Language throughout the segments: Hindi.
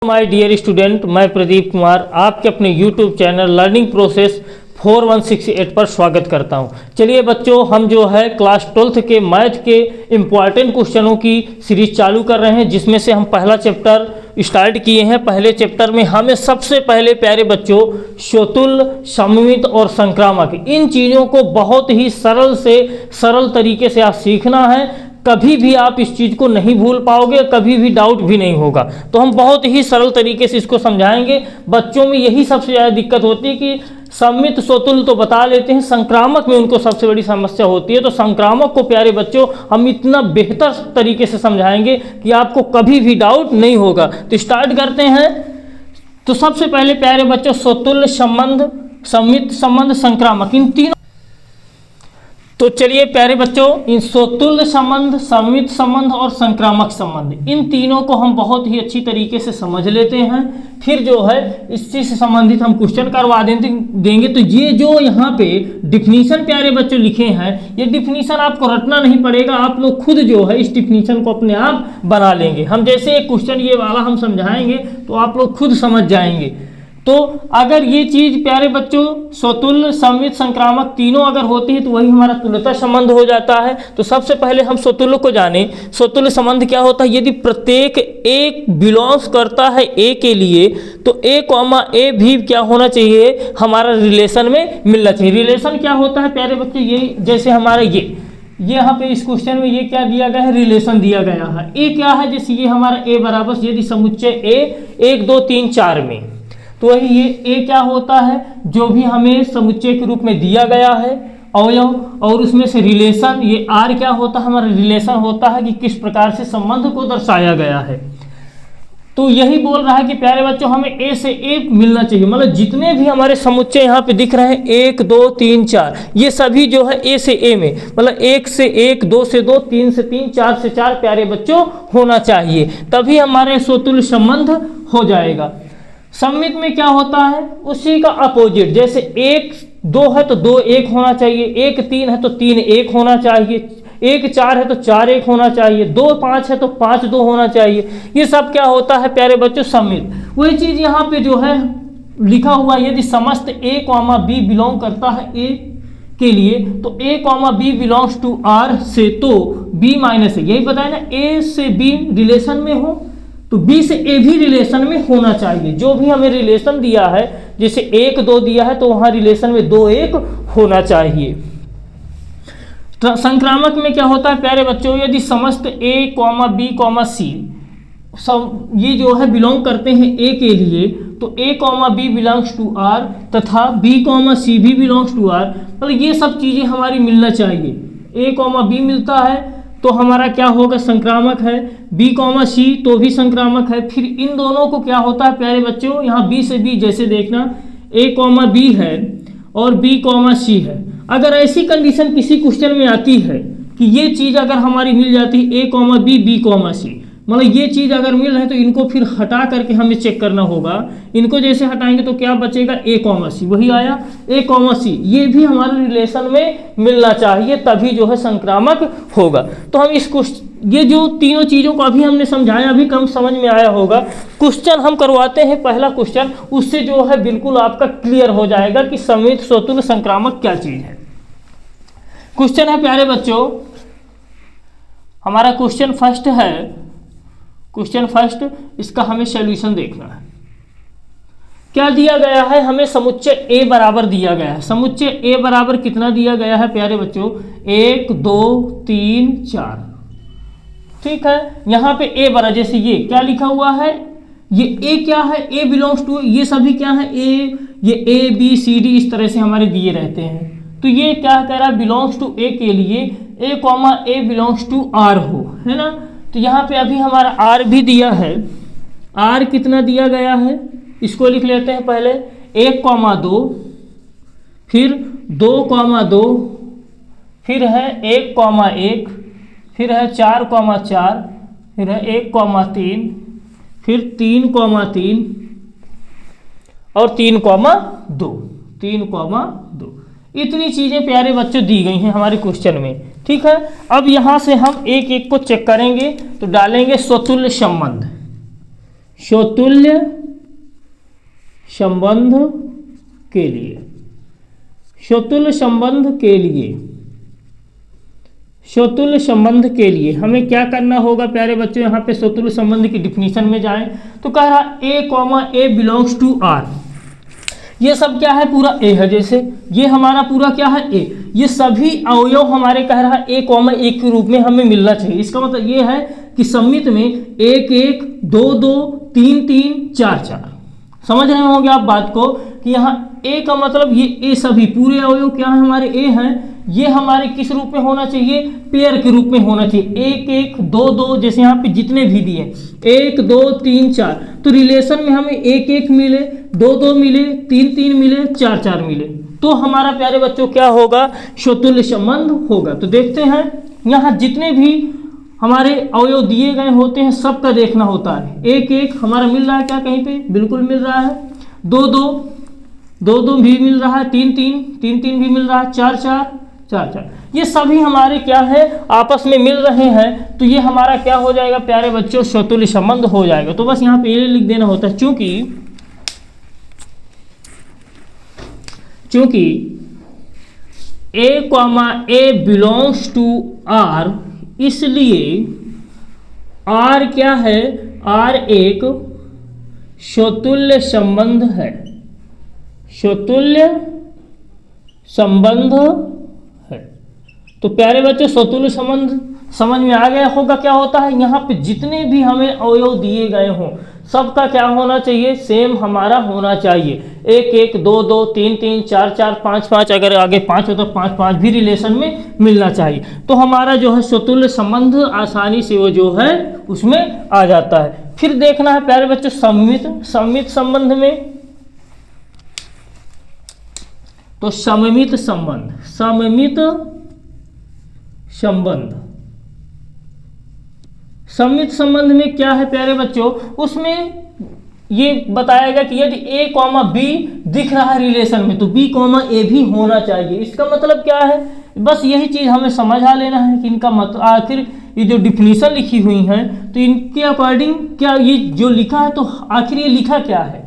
माय डियर स्टूडेंट, मैं प्रदीप कुमार आपके अपने यूट्यूब चैनल लर्निंग प्रोसेस 4168 पर स्वागत करता हूं। चलिए बच्चों, हम जो है क्लास 12th के मैथ के इम्पॉर्टेंट क्वेश्चनों की सीरीज चालू कर रहे हैं, जिसमें से हम पहला चैप्टर स्टार्ट किए हैं। पहले चैप्टर में हमें सबसे पहले प्यारे बच्चों स्वतुल्य, सममित और संक्रामक, इन चीज़ों को बहुत ही सरल से सरल तरीके से आप सीखना है। कभी भी आप इस चीज़ को नहीं भूल पाओगे, कभी भी डाउट भी नहीं होगा। तो हम बहुत ही सरल तरीके से इसको समझाएंगे। बच्चों में यही सबसे ज़्यादा दिक्कत होती है कि सममित स्वतुल्य तो बता लेते हैं, संक्रामक में उनको सबसे बड़ी समस्या होती है। तो संक्रामक को प्यारे बच्चों हम इतना बेहतर तरीके से समझाएंगे कि आपको कभी भी डाउट नहीं होगा। तो स्टार्ट करते हैं। तो सबसे पहले प्यारे बच्चों स्वतुल्य संबंध, सममित संबंध, संक्रामक, इन तीनों। तो चलिए प्यारे बच्चों, इन स्वतुल्य संबंध, सममित संबंध और संक्रामक संबंध, इन तीनों को हम बहुत ही अच्छी तरीके से समझ लेते हैं। फिर जो है इससे संबंधित हम क्वेश्चन करवा देंगे। तो ये जो यहाँ पे डिफिनीशन प्यारे बच्चों लिखे हैं, ये डिफिनीशन आपको रटना नहीं पड़ेगा, आप लोग खुद जो है इस डिफिनीशन को अपने आप बना लेंगे। हम जैसे एक क्वेश्चन ये वाला हम समझाएंगे तो आप लोग खुद समझ जाएंगे। तो अगर ये चीज़ प्यारे बच्चों स्वतुल्य, सममित, संक्रामक तीनों अगर होती है तो वही हमारा तुल्यता संबंध हो जाता है। तो सबसे पहले हम स्वतुल्य को जाने। स्वतुल्य संबंध क्या होता है? यदि प्रत्येक एक बिलोंग्स करता है ए के लिए तो ए कॉमा ए भी क्या होना चाहिए, हमारा रिलेशन में मिलना चाहिए। रिलेशन क्या होता है प्यारे बच्चों? ये जैसे हमारा ये यहाँ पे इस क्वेश्चन में ये क्या दिया गया है, रिलेशन दिया गया है। ए क्या है? जैसे ये हमारा ए बराबर, यदि समुच्चय ए 1 2 3 4 में, तो वही ये ए क्या होता है, जो भी हमें समुच्चय के रूप में दिया गया है अवयव, और उसमें से रिलेशन, ये आर क्या होता है, हमारा रिलेशन होता है कि किस प्रकार से संबंध को दर्शाया गया है। तो यही बोल रहा है कि प्यारे बच्चों हमें ए से ए मिलना चाहिए। मतलब जितने भी हमारे समुच्चय यहाँ पे दिख रहे हैं 1 2 3 4, ये सभी जो है ए से ए में, मतलब 1 से 1, 2 से 2, 3 से 3, 4 से 4 प्यारे बच्चों होना चाहिए, तभी हमारे स्वतुल्य संबंध हो जाएगा। सममित में क्या होता है, उसी का अपोजिट, जैसे 1 2 है तो 2 1 होना चाहिए, 1 3 है तो 3 1 होना चाहिए, 1 4 है तो 4 1 होना चाहिए, 2 5 है तो 5 2 होना चाहिए। ये सब क्या होता है प्यारे बच्चों, सममित। वही चीज यहाँ पे जो है लिखा हुआ, यदि समस्त ए कॉमा बी बिलोंग करता है ए के लिए, तो A comma B belongs to R से, तो बी माइनस ए, यही बताया ना, ए से बी रिलेशन में हो तो बी से ए भी रिलेशन में होना चाहिए। जो भी हमें रिलेशन दिया है, जैसे 1 2 दिया है तो वहां रिलेशन में 2 1 होना चाहिए। संक्रामक में क्या होता है प्यारे बच्चों, यदि समस्त ए कॉमा बी कॉमा सी ये जो है बिलोंग करते हैं ए के लिए, तो A comma B belongs to R तथा बी कॉमा सी भी बिलोंग्स टू आर, मतलब ये सब चीज़ें हमारी मिलना चाहिए। ए कॉमा बी मिलता है तो हमारा क्या होगा, संक्रामक है। बी कॉमा सी तो भी संक्रामक है। फिर इन दोनों को क्या होता है प्यारे बच्चों, यहाँ बी से बी, जैसे देखना ए कॉमा बी है और बी कॉमा सी है। अगर ऐसी कंडीशन किसी क्वेश्चन में आती है कि ये चीज़ अगर हमारी मिल जाती है ए कॉमा बी, बी कॉमा सी, मतलब ये चीज़ अगर मिल रहा है तो इनको फिर हटा करके हमें चेक करना होगा। इनको जैसे हटाएंगे तो क्या बचेगा, ए कॉमा सी, वही आया ए कॉमा सी, ये भी हमारे रिलेशन में मिलना चाहिए, तभी जो है संक्रामक होगा। तो हम इसको, ये जो तीनों चीज़ों को अभी हमने समझाया, अभी कम समझ में आया होगा। क्वेश्चन हम करवाते हैं पहला क्वेश्चन, उससे जो है बिल्कुल आपका क्लियर हो जाएगा कि सममित, स्वतुल्य, संक्रामक क्या चीज़ है। क्वेश्चन है प्यारे बच्चों, हमारा क्वेश्चन फर्स्ट है, क्वेश्चन फर्स्ट, इसका हमें सॉल्यूशन देखना है। क्या दिया गया है हमें, समुच्चय ए बराबर दिया गया है। समुच्चय ए बराबर कितना दिया गया है प्यारे बच्चों, 1 2 3 4, ठीक है। यहाँ पे ए बराबर, जैसे ये क्या लिखा हुआ है, ये ए क्या है, ए बिलोंग्स टू, ये सभी क्या है ए, ये ए बी सी डी इस तरह से हमारे दिए रहते हैं। तो ये क्या कह रहा है, बिलोंग्स टू ए के लिए A comma A belongs to R हो, है ना। तो यहाँ पे अभी हमारा आर भी दिया है। आर कितना दिया गया है, इसको लिख लेते हैं पहले, 1 कॉमा 2, फिर 2 कॉमा 2, फिर है 1 कॉमा 1, फिर है 4 कॉमा 4, फिर है 1 कॉमा 3, फिर 3 कॉमा 3 और 3 कॉमा 2, 3 कॉमा 2। इतनी चीज़ें प्यारे बच्चों दी गई हैं हमारे क्वेश्चन में, ठीक है। अब यहाँ से हम एक एक को चेक करेंगे। तो डालेंगे स्वतुल्य संबंध, स्वतुल्य संबंध के लिए, स्वतुल्य संबंध के लिए, स्वतुल्य संबंध के लिए हमें क्या करना होगा प्यारे बच्चों, यहाँ पे स्वतुल्य संबंध की डिफिनीशन में जाएं तो कह रहा A comma A belongs to R. ये सब क्या है, पूरा ए है, जैसे ये हमारा पूरा क्या है ए, ये सभी अवयव हमारे कह रहा है ए कॉमा ए के रूप में हमें मिलना चाहिए। इसका मतलब ये है कि सम्मित में 1 1 2 2 3 3 4 4। समझ रहे होंगे आप बात को कि यहाँ ए का मतलब ये ए सभी पूरे अवयव क्या है हमारे ए हैं, ये हमारे किस रूप में होना चाहिए, पेयर के रूप में होना चाहिए। 1 1 2 2 जैसे यहाँ पे जितने भी दिए 1 2 3 4, तो रिलेशन में हमें 1 1 मिले, 2 2 मिले, 3 3 मिले, 4 4 मिले, तो हमारा प्यारे बच्चों क्या होगा, स्वतुल्य संबंध होगा। तो देखते हैं यहाँ जितने भी हमारे अवयव दिए गए होते हैं सबका देखना होता है। 1 1 हमारा मिल रहा है क्या, कहीं पे बिल्कुल मिल रहा है, 2 2 2 2 भी मिल रहा है, 3 3 3 3 भी मिल रहा है, 4 4 4 4, ये सभी हमारे क्या है आपस में मिल रहे हैं, तो ये हमारा क्या हो जाएगा प्यारे बच्चों, स्वतुल्य संबंध हो जाएगा। तो बस यहाँ पे ये लिख देना होता है, चूंकि A comma A belongs to R, इसलिए आर क्या है, आर एक स्वतुल्य संबंध है, स्वतुल्य संबंध है। तो प्यारे बच्चों स्वतुल्य संबंध समझ में आ गया होगा क्या होता है। यहाँ पे जितने भी हमें अवयव दिए गए हों सबका क्या होना चाहिए, सेम हमारा होना चाहिए। 1 1 2 2 3 3 4 4 5 5, अगर आगे 5 हो तो 5 5 भी रिलेशन में मिलना चाहिए। तो हमारा जो है स्वतुल्य संबंध आसानी से वो जो है उसमें आ जाता है। फिर देखना है प्यारे बच्चों सममित संबंध में, तो सममित संबंध, सममित संबंध में क्या है प्यारे बच्चों, उसमें ये बताएगा कि यदि ए कॉमा बी दिख रहा है रिलेशन में तो बी कॉमा ए भी होना चाहिए। इसका मतलब क्या है, बस यही चीज हमें समझा लेना है कि इनका मतलब आखिर ये जो डिफिनीशन लिखी हुई है तो इनके अकॉर्डिंग क्या ये जो लिखा है तो आखिर ये लिखा क्या है,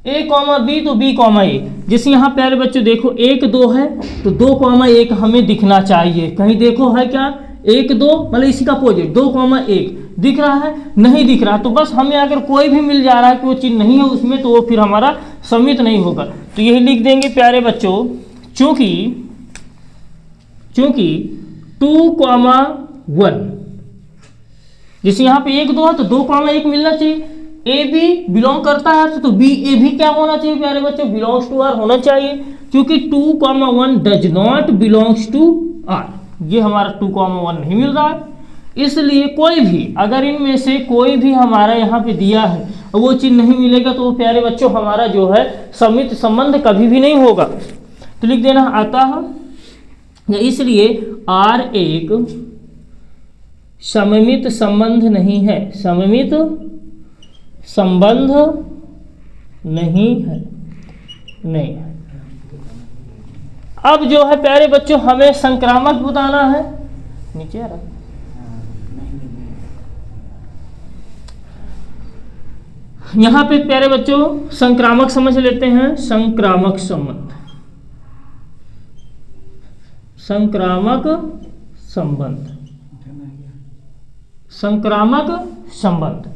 ए कॉमा बी तो बी कॉमा ए। जैसे यहाँ प्यारे बच्चों देखो 1 2 है तो 2 कॉमा 1 हमें दिखना चाहिए, कहीं देखो है क्या 1 2 मतलब इसी का अपोजिट 2 कॉमा 1 दिख रहा है, नहीं दिख रहा, तो बस हमें अगर कोई भी मिल जा रहा है कि वो चीज़ नहीं है उसमें तो वो फिर हमारा सम्मित नहीं होगा। तो यही लिख देंगे प्यारे बच्चों, चूंकि 2 कॉमा 1, जैसे यहाँ पे 1 2 है तो 2 कॉमा 1 मिलना चाहिए। ए बी बिलोंग करता है तो बी ए भी क्या होना चाहिए प्यारे बच्चों, बिलोंग्स टू आर होना चाहिए। क्योंकि 2 comma 1 does not belongs to R, ये हमारा 2 कॉमा 1 नहीं मिल रहा है, इसलिए कोई भी अगर इनमें से कोई भी हमारा यहाँ पे दिया है और वो चीज़ नहीं मिलेगा तो प्यारे बच्चों हमारा जो है सम्मित संबंध कभी भी नहीं होगा। तो लिख देना आता है, इसलिए आर एक सममित संबंध नहीं है, सममित संबंध नहीं है, नहीं है। अब जो है प्यारे बच्चों हमें संक्रामक बताना है, नीचे आ रहा है, यहां पे प्यारे बच्चों संक्रामक समझ लेते हैं। संक्रामक संबंध, संक्रामक संबंध, संक्रामक संबंध।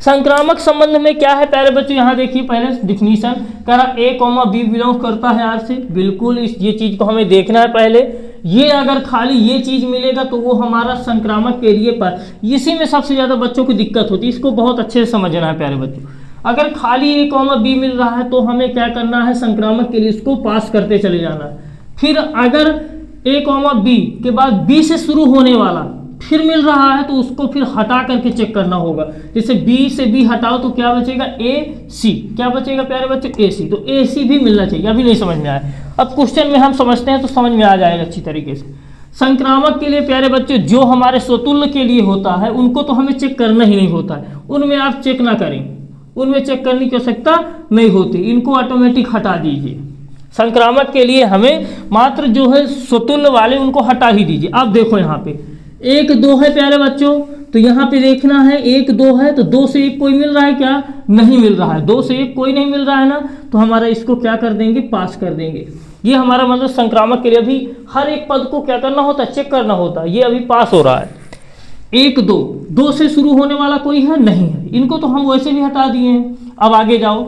संक्रामक संबंध में क्या है प्यारे बच्चों, यहाँ देखिए पहले डिफिनीशन कह रहा ए कॉमा बी बिलोंग करता है आर से, बिल्कुल ये चीज को हमें देखना है पहले। ये अगर खाली ये चीज मिलेगा तो वो हमारा संक्रामक के लिए पर, इसी में सबसे ज्यादा बच्चों को दिक्कत होती है, इसको बहुत अच्छे से समझना है प्यारे बच्चों। अगर खाली ए कॉमा बी मिल रहा है तो हमें क्या करना है, संक्रामक के लिए इसको पास करते चले जाना है। फिर अगर ए कॉमा बी के बाद बी से शुरू होने वाला फिर मिल रहा है तो उसको फिर हटा करके चेक करना होगा। जैसे बी से बी हटाओ तो क्या बचेगा, ए सी, क्या बचेगा प्यारे बच्चों, ए सी, तो ए सी भी मिलना चाहिए। अभी नहीं समझ में आया, अब क्वेश्चन में हम समझते हैं तो समझ में आ जाएगा अच्छी तरीके से। संक्रामक के लिए प्यारे बच्चों जो हमारे स्वतुल्य के लिए होता है उनको तो हमें चेक करना ही नहीं होता है, उनमें आप चेक ना करें, उनमें चेक करने की आवश्यकता नहीं होती, इनको ऑटोमेटिक हटा दीजिए। संक्रामक के लिए हमें मात्र जो है स्वतुल्य वाले उनको हटा ही दीजिए। अब देखो यहाँ पे 1 2 है प्यारे बच्चों तो यहाँ पे देखना है 1 2 है, तो 2 से 1 कोई मिल रहा है क्या? नहीं मिल रहा है। 2 से 1 कोई नहीं मिल रहा है ना, तो हमारा इसको क्या कर देंगे? पास कर देंगे। ये हमारा मतलब संक्रामक के लिए अभी हर एक पद को क्या करना होता है? चेक करना होता है। ये अभी पास हो रहा है। 1 2, 2 से शुरू होने वाला कोई है? नहीं है। इनको तो हम वैसे भी हटा दिए हैं। अब आगे जाओ,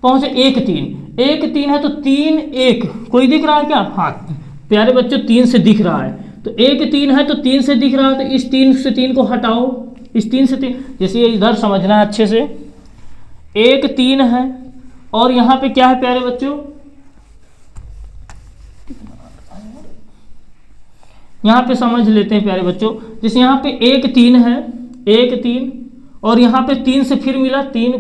पहुंचे 1 3, 1 3 है तो 3 1 कोई दिख रहा है क्या? हाँ प्यारे बच्चों 3 से दिख रहा है, तो 1 3 है तो 3 से दिख रहा है, तो इस 3 से 3 को हटाओ, इस 3 से 3, जैसे ये इधर समझना है अच्छे से। 1 3 है और यहाँ पे क्या है प्यारे बच्चों? यहाँ पे समझ लेते हैं प्यारे बच्चों, जैसे यहाँ पे 1 3 है, 1 3 और यहाँ पे 3 से फिर मिला 3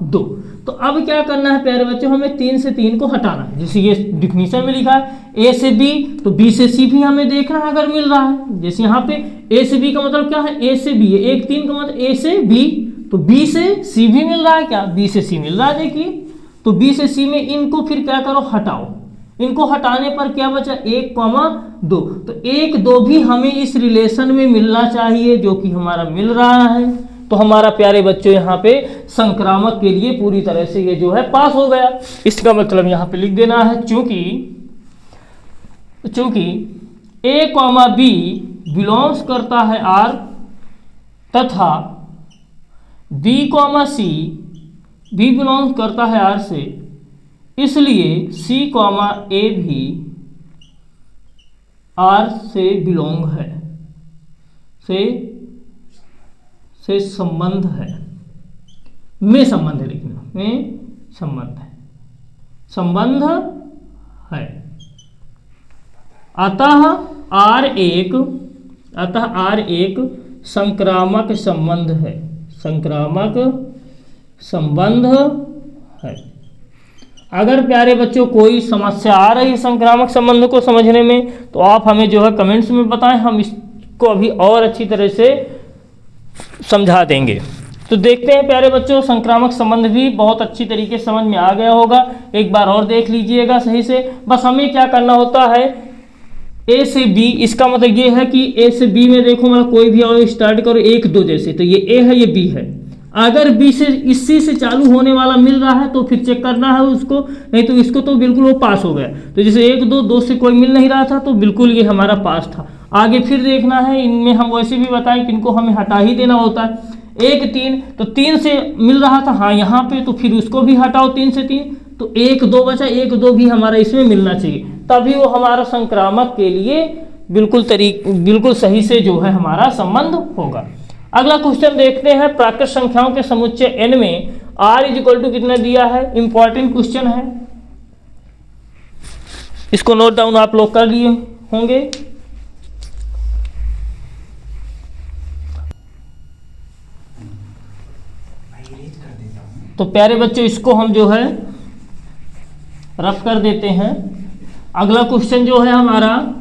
2। तो अब क्या करना है प्यारे बच्चों? हमें 3 से 3 को हटाना है। जैसे ये डिफिनीशन में लिखा है A से B, तो B से C भी हमें देखना है अगर मिल रहा है। जैसे यहाँ पे A से B का मतलब क्या है? A से B है। 1 3 का मतलब A से B, तो B से C भी मिल रहा है क्या? B से C मिल रहा है। देखिए तो B से C में इनको फिर क्या करो? हटाओ। इनको हटाने पर क्या बचा? 1 2। तो 1 2 भी हमें इस रिलेशन में मिलना चाहिए, जो कि हमारा मिल रहा है। तो हमारा प्यारे बच्चों यहाँ पे संक्रामक के लिए पूरी तरह से ये जो है पास हो गया। इसका मतलब यहाँ पे लिख देना है, चूंकि A, B बिलोंग्स करता है R तथा B, C भी बिलोंग्स करता है R से, इसलिए C, A भी R से बिलोंग है, से संबंध है, में संबंध है, लिखना में संबंध है, संबंध है। अतः R एक संक्रामक संबंध है, संक्रामक संबंध है। अगर प्यारे बच्चों कोई समस्या आ रही है संक्रामक संबंध को समझने में, तो आप हमें जो है कमेंट्स में बताएं, हम इसको अभी और अच्छी तरह से समझा देंगे। तो देखते हैं प्यारे बच्चों, संक्रामक संबंध भी बहुत अच्छी तरीके से समझ में आ गया होगा। एक बार और देख लीजिएगा सही से। बस हमें क्या करना होता है? A से B, इसका मतलब ये है कि A से B में देखो मतलब कोई भी और स्टार्ट करो 1 2 जैसे, तो ये A है, ये B है। अगर B से इसी से चालू होने वाला मिल रहा है तो फिर चेक करना है उसको, नहीं तो इसको तो बिल्कुल वो पास हो गया। तो जैसे 1 2 2 से कोई मिल नहीं रहा था, तो बिल्कुल ये हमारा पास था। आगे फिर देखना है, इनमें हम वैसे भी बताएं कि इनको हमें हटा ही देना होता है। 1 3, तो 3 से मिल रहा था, हाँ यहाँ पे, तो फिर उसको भी हटाओ 3 से 3, तो 1 2 बचा। 1 2 भी हमारा इसमें मिलना चाहिए, तभी वो हमारा संक्रामक के लिए बिल्कुल सही से जो है हमारा संबंध होगा। अगला क्वेश्चन देखते हैं। प्राकृत संख्याओं के समुच्चय n में r = कितना दिया है? इंपॉर्टेंट क्वेश्चन है, इसको नोट डाउन आप लोग कर लिए होंगे। तो प्यारे बच्चों इसको हम जो है रफ कर देते हैं। अगला क्वेश्चन जो है हमारा,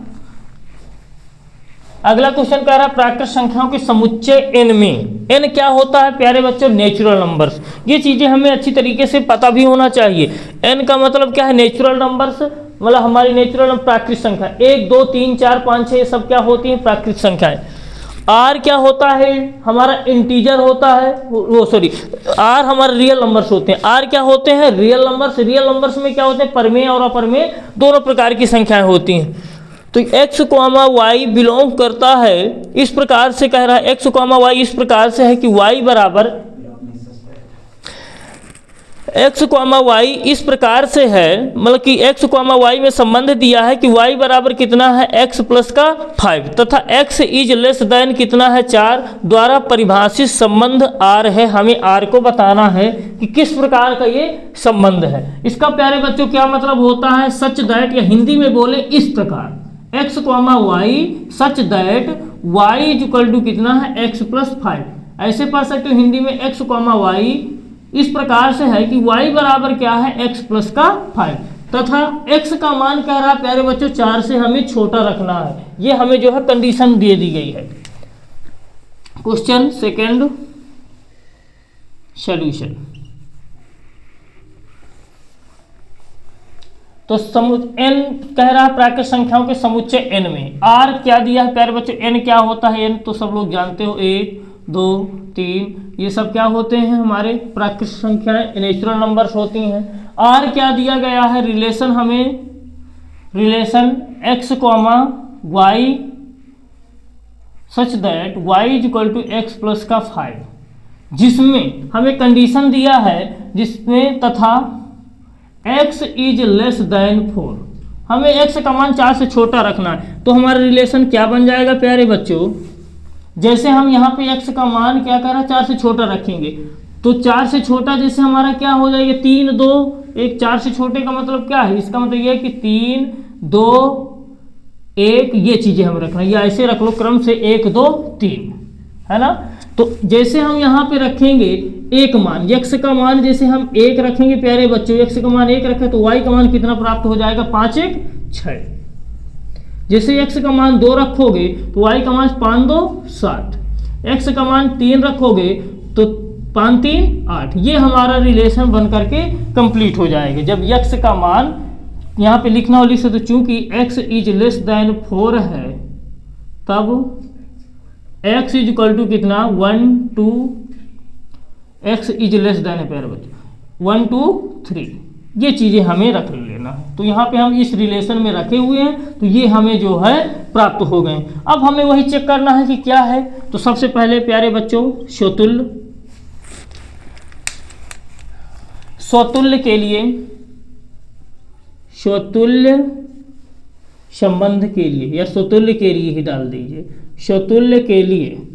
अगला क्वेश्चन कह रहा है प्राकृत संख्याओं के समुच्चय n में। n क्या होता है प्यारे बच्चों? Natural numbers. ये चीजें हमें अच्छी तरीके से पता भी होना चाहिए। n का मतलब क्या है? नेचुरल नंबर्स, मतलब हमारी नेचुरल प्राकृत संख्या 1 2 3 4 5 6 ये सब क्या होती हैं? प्राकृत संख्याएं। r क्या होता है? हमारा इंटीजर होता है, वो सॉरी r हमारे रियल नंबर्स होते हैं। r क्या होते हैं? Real numbers. रियल नंबर्स में क्या होते हैं? परमेय और अपरमेय दोनों प्रकार की संख्याएं होती हैं। तो x, y बिलोंग करता है, इस प्रकार से कह रहा है, x, y इस प्रकार से है कि y बराबर, x, y इस प्रकार से है, मतलब कि x, y में संबंध दिया है कि y बराबर कितना है? x प्लस का 5 तथा x इज लेस देन कितना है? 4 द्वारा परिभाषित संबंध r है। हमें r को बताना है कि किस प्रकार का ये संबंध है। इसका प्यारे बच्चों क्या मतलब होता है? सच दैट, या हिंदी में बोले इस प्रकार, x, y such that y = कितना है? x plus 5। ऐसे पढ़ सकते हो हिंदी में, x, y इस प्रकार से है कि y बराबर क्या है? x प्लस का 5 तथा x का मान कह रहा है प्यारे बच्चों 4 से हमें छोटा रखना है। ये हमें जो है कंडीशन दे दी गई है। Question second, solution. तो n कह रहा है प्राकृत संख्याओं के समुच्चय n में r क्या दिया है प्यारे बच्चों? n क्या होता है? n तो सब लोग जानते हो, 1 2 3, ये सब क्या होते हैं हमारे प्राकृतिक संख्याएं, नेचुरल नंबर्स होती हैं। आर क्या दिया गया है रिलेशन हमें, relation x, y such that y equal to X plus का 5, जिसमें हमें कंडीशन दिया है जिसमें तथा x इज लेस देन 4, हमें x का मान 4 से छोटा रखना है। तो हमारा रिलेशन क्या बन जाएगा प्यारे बच्चों, जैसे हम यहाँ पे x का मान क्या कर रहे हैं 4 से छोटा रखेंगे, तो 4 से छोटा जैसे हमारा क्या हो जाएगा 3 2 1, 4 से छोटे का मतलब क्या है, इसका मतलब ये है कि 3 2 1, ये चीजें हम रखना, या ऐसे रख लो क्रम से 1 2 3, है ना। तो जैसे हम यहाँ पे रखेंगे एक मान, x का मान जैसे हम 1 रखेंगे प्यारे बच्चों, x का मान 1 रखे तो y का मान कितना प्राप्त हो जाएगा 5 1 6। जैसे x का मान 2 रखोगे तो y का मान 5 2 7, x का मान 3 रखोगे तो 5 3 8, ये हमारा रिलेशन बन करके कंप्लीट हो जाएगा। जब x का मान यहाँ पे लिखना हो लिख सकते, तो चूंकि x इज लेस देन 4 है तब x इज इक्वल टू कितना 1 2, x इज लेस देन है प्यारे बच्चों 1 2 3, ये चीज़ें हमें रख लेना है। तो यहाँ पे हम इस रिलेशन में रखे हुए हैं, तो ये हमें जो है प्राप्त हो गए। अब हमें वही चेक करना है कि क्या है। तो सबसे पहले प्यारे बच्चों स्वतुल्य, स्वतुल्य के लिए, स्वतुल्य संबंध के लिए या स्वतुल्य के लिए ही डाल दीजिए, स्वतुल्य के लिए।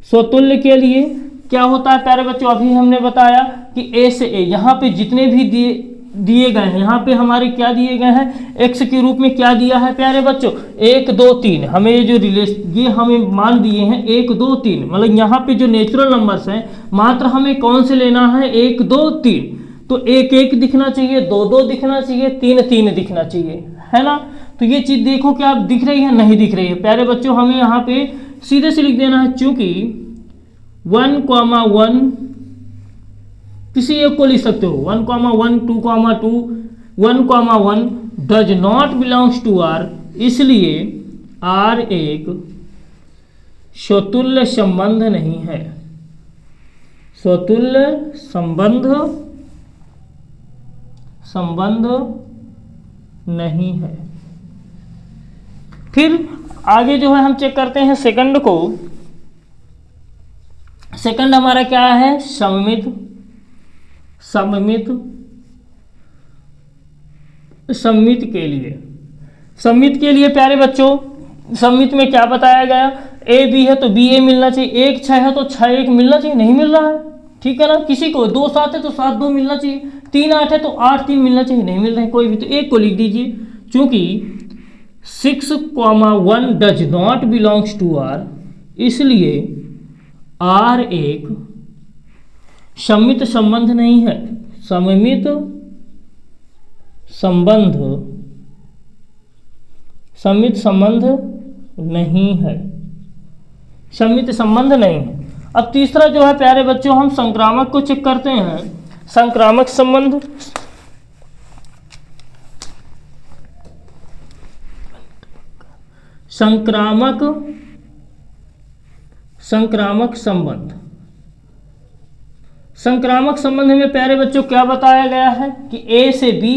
स्वतुल्य के लिए क्या होता है प्यारे बच्चों, अभी हमने बताया कि ए से ए, यहाँ पे जितने भी दिए गए हैं, यहाँ पे हमारे क्या दिए गए हैं x के रूप में क्या दिया है प्यारे बच्चों 1 2 3, हमें ये जो ये हमें मान दिए हैं 1 2 3, मतलब यहाँ पे जो नेचुरल नंबर्स हैं मात्र हमें कौन से लेना है 1 2 3, तो 1 1 दिखना चाहिए, 2 2 दिखना चाहिए, 3 3 दिखना चाहिए, है ना। तो ये चीज़ देखो क्या आप दिख रही है, नहीं दिख रही है प्यारे बच्चों, हमें यहाँ पे सीधे से लिख देना है, चूंकि 1 1 किसी एक को लिख सकते हो 1 1 2 2 1 1 does not belongs to R, इसलिए R एक स्वतुल्य संबंध नहीं है, स्वतुल्य संबंध नहीं है। फिर आगे जो है हम चेक करते हैं सेकंड को। सेकंड हमारा क्या है सममित, सममित, सममित के लिए, सममित के लिए प्यारे बच्चों सममित में क्या बताया गया, ए बी है तो बी ए मिलना चाहिए, 1 6 है तो 6 1 मिलना चाहिए, नहीं मिल रहा है, ठीक है ना। किसी को 2 7 है तो 7 2 मिलना चाहिए, 3 8 है तो 8 3 मिलना चाहिए, नहीं मिल रहे हैं कोई भी, तो एक को लिख दीजिए, चूंकि 6 1 does not belongs to R, इसलिए R एक सममित संबंध नहीं है, सममित संबंध, सममित संबंध नहीं है, सममित संबंध नहीं है। अब तीसरा जो है प्यारे बच्चों हम संक्रामक को चेक करते हैं, संक्रामक संबंध। संक्रामक संबंध, संक्रामक संबंध में प्यारे बच्चों क्या बताया गया है कि A से B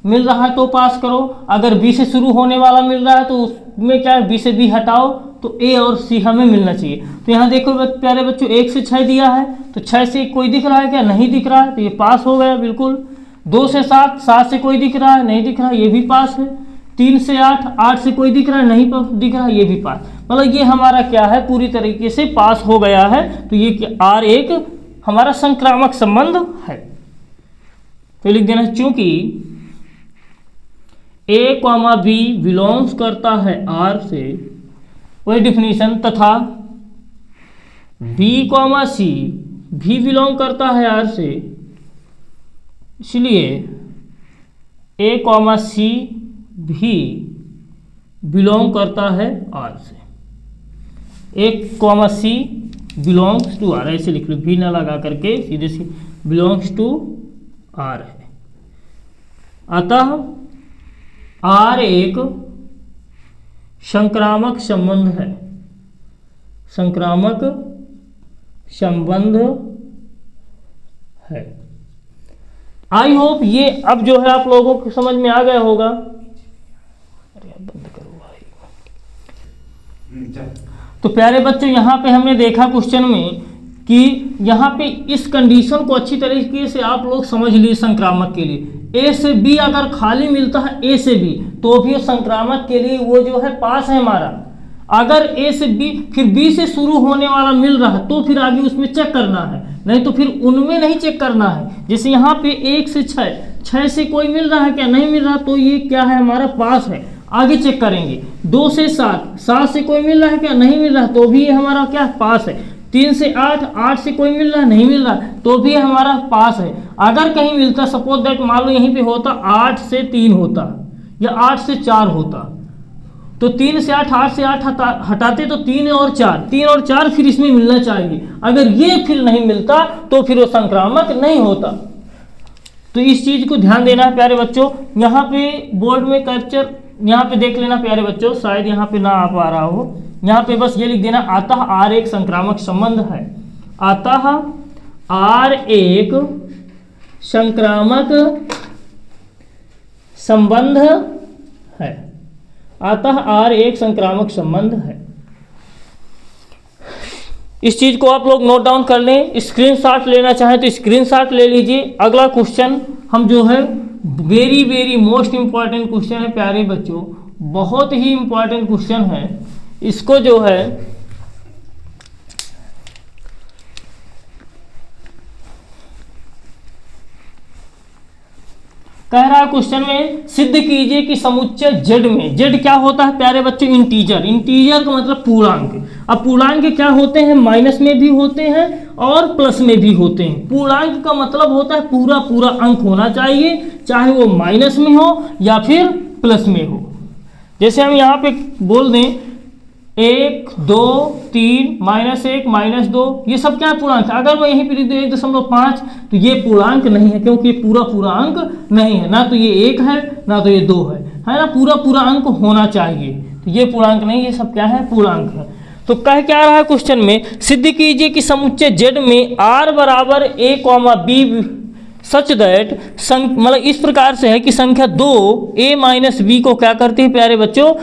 मिल रहा है तो पास करो, अगर B से शुरू होने वाला मिल रहा है तो उसमें क्या है B से B हटाओ, तो A और C हमें मिलना चाहिए। तो यहाँ देखो प्यारे बच्चों 1 से 6 दिया है, तो 6 से कोई दिख रहा है क्या, नहीं दिख रहा है, तो ये पास हो गया बिल्कुल। 2 से 7, 7 से कोई दिख रहा है, नहीं दिख रहा, ये भी पास है। 3 से 8, 8 से कोई दिख रहा है, नहीं दिख रहा, ये भी पास, मतलब ये हमारा क्या है पूरी तरीके से पास हो गया है। तो ये R एक हमारा संक्रामक संबंध है। तो लिख देना चूंकि A, B बिलोंग्स करता है R से, वही डिफिनीशन, तथा B, C भी बिलोंग करता है R से, इसलिए A, C भी बिलोंग करता है R से। A, C belongs to R, ऐसे लिख लो, भी ना लगा करके सीधे से बिलोंग्स टू R है। अतः R एक संक्रामक संबंध है, संक्रामक संबंध है। आई होप ये अब जो है आप लोगों को समझ में आ गया होगा। अरे बंद करो भाई। तो प्यारे बच्चों, यहाँ पे हमने देखा क्वेश्चन में कि यहाँ पे इस कंडीशन को अच्छी तरीके से आप लोग समझ लिए। संक्रामक के लिए ए से बी अगर खाली मिलता है ए से बी तो भी संक्रामक के लिए वो जो है पास है हमारा। अगर ए से बी फिर बी से शुरू होने वाला मिल रहा है तो फिर आगे उसमें चेक करना है, नहीं तो फिर उनमें नहीं चेक करना है। जैसे यहाँ पे 1 से 6, 6 से कोई मिल रहा है क्या, नहीं मिल रहा, तो ये क्या है हमारा पास है, आगे चेक करेंगे। 2 से 7, 7 से कोई मिल रहा है क्या, नहीं मिल रहा, तो भी ये हमारा क्या पास है। 3 से 8, 8 से कोई मिल रहा है, नहीं मिल रहा, तो भी हमारा पास है। अगर कहीं मिलता, सपोज दैट मान लो यहीं पे होता 8 से 3 होता या 8 से 4 होता, तो 3 से 8, 8 से 8 हटाते तो 3 और 4, 3 और 4 फिर इसमें मिलना चाहिए। अगर ये फिर नहीं मिलता तो फिर वो संक्रामक नहीं होता। तो इस चीज को ध्यान देना है प्यारे बच्चों। यहाँ पे बोर्ड में कैप्चर यहाँ पे देख लेना प्यारे बच्चों, शायद यहाँ पे ना आ पा रहा हो। यहाँ पे बस ये लिख देना, अतः R एक संक्रामक संबंध है। अतः R एक संक्रामक संबंध है। अतः R एक संक्रामक संबंध है। इस चीज को आप लोग नोट डाउन कर लें। स्क्रीनशॉट लेना चाहें तो स्क्रीनशॉट ले लीजिए। अगला क्वेश्चन हम जो है very very most important question है प्यारे बच्चों, बहुत ही इंपॉर्टेंट क्वेश्चन है। इसको जो है कह रहा है क्वेश्चन में, सिद्ध कीजिए कि समुच्चय जेड में, जेड क्या होता है प्यारे बच्चों, इंटीजर। इंटीजर का मतलब पूर्णांक। अब पूर्णांक क्या होते हैं, माइनस में भी होते हैं और प्लस में भी होते हैं। पूर्णांक का मतलब होता है पूरा पूरा अंक होना चाहिए, चाहे वो माइनस में हो या फिर प्लस में हो। जैसे हम यहाँ पे बोल दें 1, 2, 3, -1, -2, ये सब क्या है पूर्णांक। अगर मैं यहीं पे लिख दूँ 1.5 तो ये पूर्णांक नहीं है, क्योंकि ये पूरा पूरा अंक नहीं है, ना तो ये 1 है ना तो ये 2 है ना, पूरा पूरा अंक होना चाहिए। तो ये पूर्णांक नहीं, ये सब क्या है पूर्णांक है। तो कह क्या रहा है क्वेश्चन में, सिद्ध कीजिए कि समुच्चय जेड में r बराबर a, b सच दैट मतलब इस प्रकार से है कि संख्या 2 a - b को क्या करती है प्यारे बच्चों,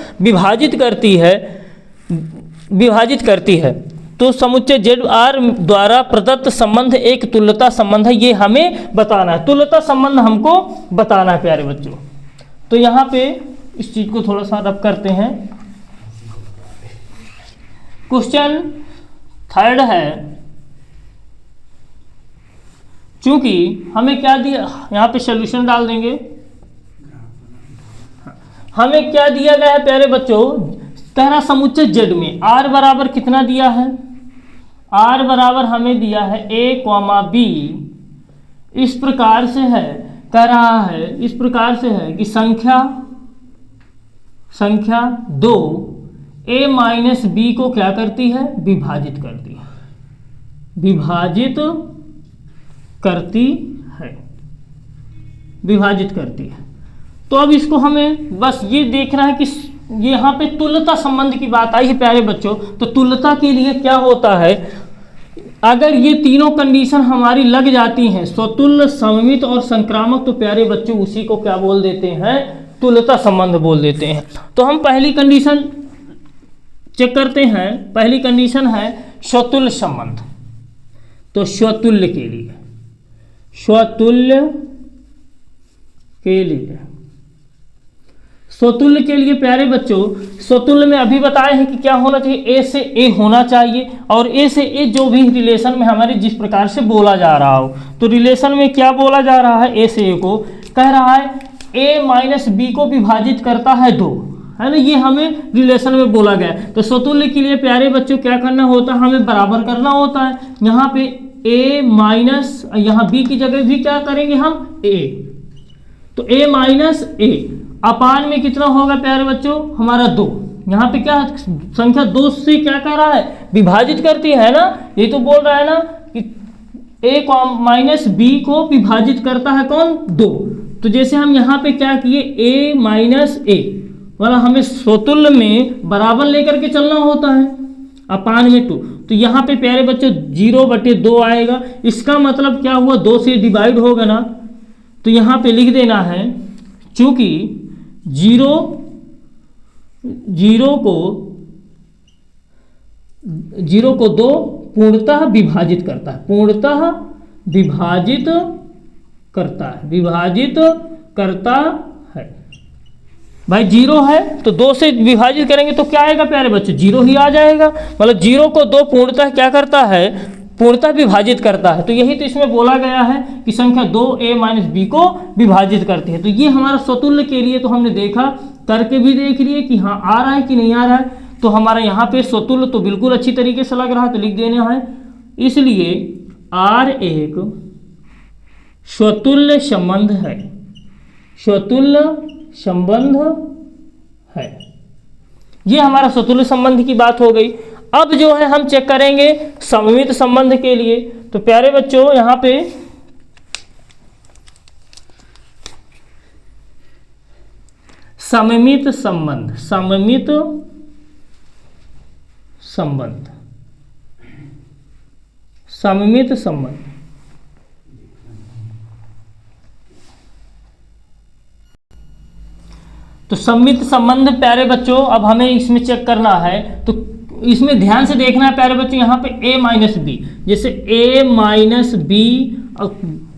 विभाजित करती है। तो समुच्चय जेड आर द्वारा प्रदत्त संबंध एक तुल्यता संबंध है, ये हमें बताना है। तुल्यता संबंध हमको बताना है प्यारे बच्चों। तो यहाँ पे इस चीज को थोड़ा सा रब करते हैं। क्वेश्चन 3 है, चूंकि हमें क्या दिया, यहाँ पे सॉल्यूशन डाल देंगे। हमें क्या दिया गया है प्यारे बच्चों, कह रहा समुच्चय जेड में r बराबर कितना दिया है, r बराबर हमें दिया है a, b। इस प्रकार से है, कह रहा है इस प्रकार से है कि संख्या 2 a - b को क्या करती है, विभाजित करती है, विभाजित करती है। तो अब इसको हमें बस ये देखना है कि यहाँ पे तुल्यता संबंध की बात आई है प्यारे बच्चों। तो तुल्यता के लिए क्या होता है, अगर ये तीनों कंडीशन हमारी लग जाती हैं, स्वतुल्य, सममित और संक्रामक, तो प्यारे बच्चों उसी को क्या बोल देते हैं, तुल्यता संबंध बोल देते हैं। तो हम पहली कंडीशन चेक करते हैं। पहली कंडीशन है स्वतुल्य संबंध। तो स्वतुल्य के लिए स्वतुल्य के लिए प्यारे बच्चों, स्वतुल्य में अभी बताए हैं कि क्या होना चाहिए, ए से ए होना चाहिए। और ए से ए जो भी रिलेशन में हमारे जिस प्रकार से बोला जा रहा हो, तो रिलेशन में क्या बोला जा रहा है, ए से ए को कह रहा है a - b को विभाजित करता है 2, है ना, ये हमें रिलेशन में बोला गया है। तो स्वतुल्य के लिए प्यारे बच्चों क्या करना होता है, हमें बराबर करना होता है। यहाँ पे a माइनस, यहाँ b की जगह भी क्या करेंगे हम a, तो a - a अपान में कितना होगा प्यारे बच्चों, हमारा 2। यहाँ पे क्या संख्या 2 से क्या कर रहा है, विभाजित करती है ना, ये तो बोल रहा है ना कि a - b को विभाजित करता है कौन, 2। तो जैसे हम यहाँ पे क्या किए, a - a वाला हमें स्वतुल्य में बराबर लेकर के चलना होता है। अपान में 2। तो यहाँ पे प्यारे बच्चों 0/2 आएगा। इसका मतलब क्या हुआ, 2 से डिवाइड होगा ना, तो यहाँ पे लिख देना है चूंकि 0 को 2 पूर्णतः विभाजित करता है, पूर्णतः विभाजित करता है। भाई 0 है तो 2 से विभाजित करेंगे तो क्या आएगा प्यारे बच्चों, 0 ही आ जाएगा। मतलब 0 को 2 पूर्णतः क्या करता है, पूर्णतः विभाजित करता है। तो यही तो इसमें बोला गया है कि संख्या 2a-b को विभाजित करती है। तो ये हमारा स्वतुल्य के लिए तो हमने देखा, करके भी देख लिए कि हाँ आ रहा है कि नहीं आ रहा है। तो हमारा यहाँ पे स्वतुल्य तो बिल्कुल अच्छी तरीके से लग रहा है, तो लिख देना है। इसलिए R एक स्वतुल्य संबंध है, स्वतुल्य संबंध है। ये हमारा स्वतुल्य संबंध की बात हो गई। अब जो है हम चेक करेंगे सममित संबंध के लिए। तो प्यारे बच्चों यहाँ पे सममित संबंध, सममित संबंध, सममित संबंध। तो सममित संबंध प्यारे बच्चों अब हमें इसमें चेक करना है। तो इसमें ध्यान से देखना है प्यारे बच्चों, यहाँ पे a-b, जैसे a-b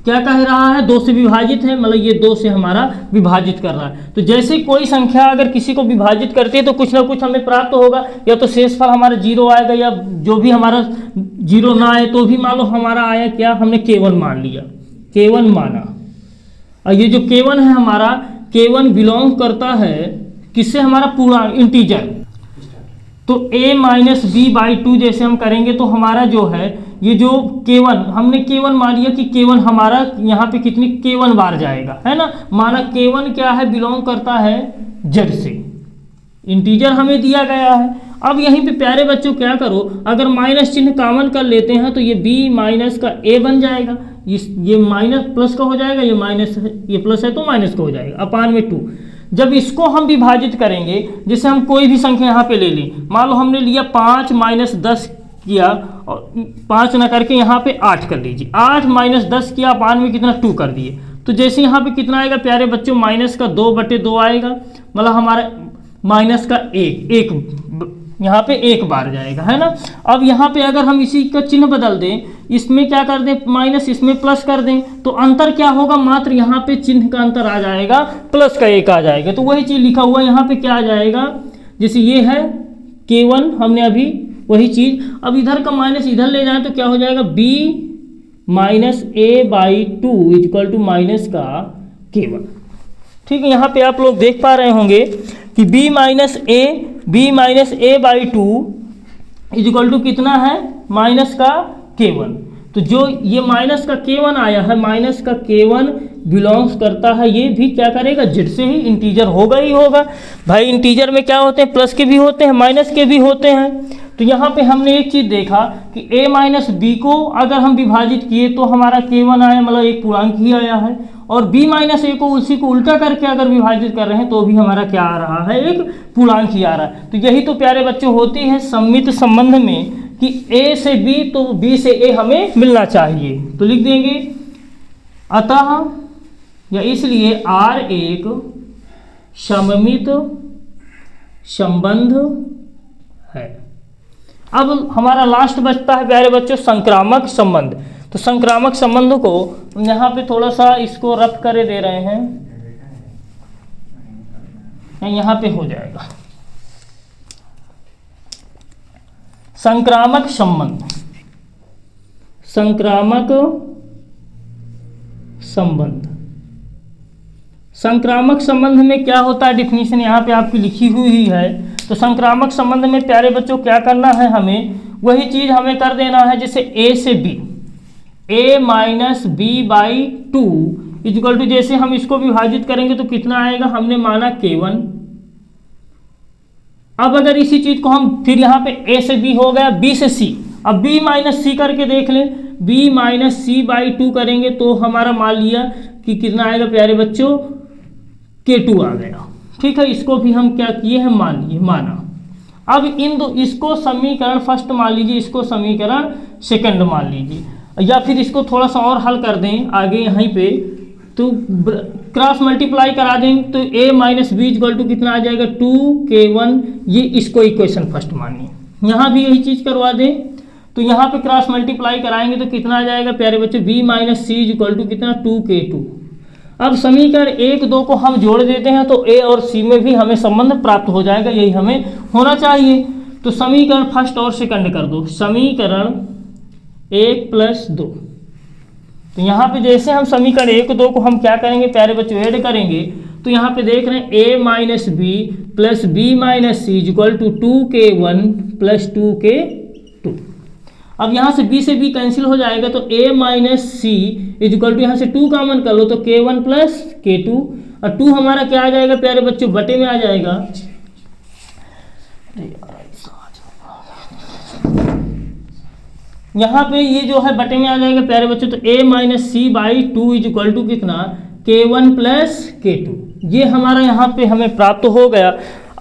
क्या कह रहा है, 2 से विभाजित है, मतलब ये 2 से हमारा विभाजित कर रहा है। तो जैसे कोई संख्या अगर किसी को विभाजित करती है तो कुछ ना कुछ हमें प्राप्त होगा, या तो शेषफल हमारा 0 आएगा, या जो भी हमारा 0 ना आए तो भी मान लो हमारा आया क्या, हमने k1 मान लिया, k1 माना। और ये जो k1 है हमारा, k1 बिलोंग करता है किससे, हमारा पूर्णांक इंटीजर। तो a-b/2 जैसे हम करेंगे तो हमारा जो है ये जो k1, हमने k1 मान लिया कि k1 हमारा यहाँ पे कितनी k1 बार जाएगा, है ना। माना k1 क्या है, बिलोंग करता है z से, इंटीजर हमें दिया गया है। अब यहीं पे प्यारे बच्चों क्या करो, अगर माइनस चिन्ह कॉमन कर लेते हैं तो ये b माइनस का a बन जाएगा, ये माइनस प्लस का हो जाएगा, ये माइनस है, ये प्लस है तो माइनस का हो जाएगा, अपान में 2। जब इसको हम विभाजित करेंगे, जैसे हम कोई भी संख्या यहाँ पे ले लें, मान लो हमने लिया 5 माइनस 10 किया, और 5 ना करके यहाँ पे 8 कर लीजिए, 8 माइनस 10 किया, अपान में कितना 2 कर दिए। तो जैसे यहाँ पे कितना आएगा प्यारे बच्चों, माइनस का 2/2 आएगा, मतलब हमारा माइनस का 1 यहाँ पे 1 बार जाएगा, है ना। अब यहाँ पे अगर हम इसी का चिन्ह बदल दें, इसमें क्या कर दें माइनस, इसमें प्लस कर दें, तो अंतर क्या होगा, मात्र यहाँ पे चिन्ह का अंतर आ जाएगा, प्लस का 1 आ जाएगा। तो वही चीज़ लिखा हुआ यहाँ पे क्या आ जाएगा, जैसे ये है k1 हमने अभी वही चीज़, अब इधर का माइनस इधर ले जाएं तो क्या हो जाएगा, b minus a/2 equal to minus का k1। ठीक है, यहाँ पे आप लोग देख पा रहे होंगे कि b minus a/2 equal to कितना है, माइनस का k1। तो जो ये माइनस का k1 आया है, माइनस का k1 बिलोंग्स करता है, ये भी क्या करेगा, जेड से ही इंटीजर होगा ही होगा। भाई इंटीजर में क्या होते हैं, प्लस के भी होते हैं, माइनस के भी होते हैं। तो यहाँ पे हमने एक चीज़ देखा कि a माइनस बी को अगर हम विभाजित किए तो हमारा k1 आया, मतलब एक पूर्णांक ही आया है, और b माइनस a को उसी को उल्टा करके अगर विभाजित कर रहे हैं तो भी हमारा क्या आ रहा है, एक पूर्णांक ही आ रहा है। तो यही तो प्यारे बच्चों होती है सममित संबंध में कि a से b तो b से a हमें मिलना चाहिए। तो लिख देंगे अतः या इसलिए R एक सममित संबंध है। अब हमारा लास्ट बचता है प्यारे बच्चों संक्रामक संबंध। तो संक्रामक संबंध को यहाँ पे थोड़ा सा इसको रफ करे दे रहे हैं, यहाँ पे हो जाएगा संक्रामक संबंध। संक्रामक संबंध, संक्रामक संबंध में क्या होता है, डिफिनीशन यहाँ पे आपकी लिखी हुई है। तो संक्रामक संबंध में प्यारे बच्चों क्या करना है, हमें वही चीज हमें कर देना है जैसे a से b, a minus b/2 equal to, जैसे हम इसको विभाजित करेंगे तो कितना आएगा, हमने माना k1। अब अगर इसी चीज को हम फिर यहाँ पे a से b हो गया, b से c, अब b माइनस c करके देख लें, b माइनस c/2 करेंगे तो हमारा मान लिया कि कितना आएगा प्यारे बच्चों, k2 आ गया। ठीक है, इसको भी हम क्या किए हैं, मान लिए, माना। अब इन दो, इसको समीकरण फर्स्ट मान लीजिए, इसको समीकरण सेकंड मान लीजिए, या फिर इसको थोड़ा सा और हल कर दें आगे यहीं पे, तो क्रॉस मल्टीप्लाई करा दें तो a minus B equal to कितना आ जाएगा 2k1, ये इसको इक्वेशन फर्स्ट मानिए। यहाँ भी यही चीज़ करवा दें तो यहाँ पे क्रॉस मल्टीप्लाई कराएंगे तो कितना आ जाएगा प्यारे बच्चों, b minus C equal to कितना 2k2। अब समीकरण 1, 2 को हम जोड़ देते हैं तो a और c में भी हमें संबंध प्राप्त हो जाएगा, यही हमें होना चाहिए। तो समीकरण फर्स्ट और सेकंड कर दो, समीकरण 1 प्लस 2। तो यहाँ पे जैसे हम समीकरण 1, 2 को हम क्या करेंगे प्यारे बच्चों, ऐड करेंगे, तो यहाँ पे देख रहे हैं a minus B plus B minus C equal to 2k1 plus 2k2। अब यहाँ से b कैंसिल हो जाएगा तो a minus C equal to यहाँ से 2 कॉमन कर लो तो k1 प्लस k2, और 2 हमारा क्या आ जाएगा प्यारे बच्चों, बटे में आ जाएगा। यहाँ पे ये जो है बटे में आ जाएगा प्यारे बच्चों, तो a minus C by 2 equal to कितना k1 प्लस k2, ये हमारा यहाँ पे हमें प्राप्त हो गया।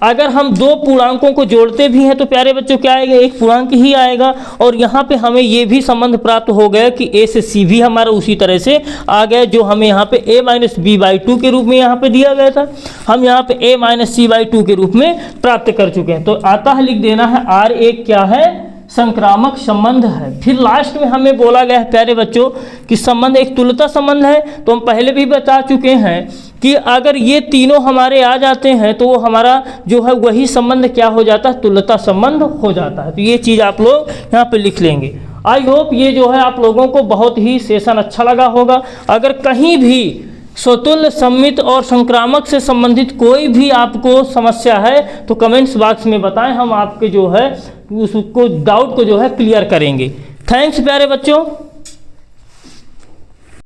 अगर हम दो पूर्णांकों को जोड़ते भी हैं तो प्यारे बच्चों क्या आएगा, एक पूर्णांक ही आएगा। और यहाँ पे हमें ये भी संबंध प्राप्त हो गया कि a से c भी हमारा उसी तरह से आ गया, जो हमें यहाँ पे a माइनस बी बाई 2 के रूप में यहाँ पे दिया गया था, हम यहाँ पे a माइनस सी बाई 2 के रूप में प्राप्त कर चुके हैं। तो आता है लिख देना है R एक क्या है, संक्रामक संबंध है। फिर लास्ट में हमें बोला गया है प्यारे बच्चों कि संबंध एक तुल्यता संबंध है। तो हम पहले भी बता चुके हैं कि अगर ये तीनों हमारे आ जाते हैं तो वो हमारा जो है वही संबंध क्या हो जाता है, तुल्यता संबंध हो जाता है। तो ये चीज़ आप लोग यहाँ पे लिख लेंगे। आई होप ये जो है आप लोगों को बहुत ही सेशन अच्छा लगा होगा। अगर कहीं भी स्वतुल्य, सममित और संक्रामक से संबंधित कोई भी आपको समस्या है तो कमेंट्स बॉक्स में बताएं, हम आपके जो है उसको डाउट को जो है क्लियर करेंगे। थैंक्स प्यारे बच्चों।